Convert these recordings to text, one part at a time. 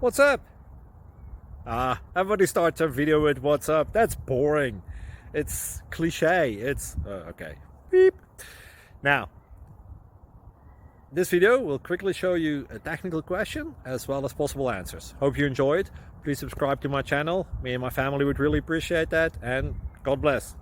What's up? Everybody starts their video with what's up. That's boring. It's cliche. It's okay. Beep. Now, this video will quickly show you a technical question as well as possible answers. Hope you enjoyed. Please subscribe to my channel. Me and my family would really appreciate that, and God bless.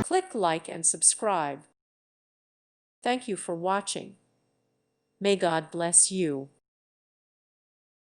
Click like and subscribe. Thank you for watching. May God bless you.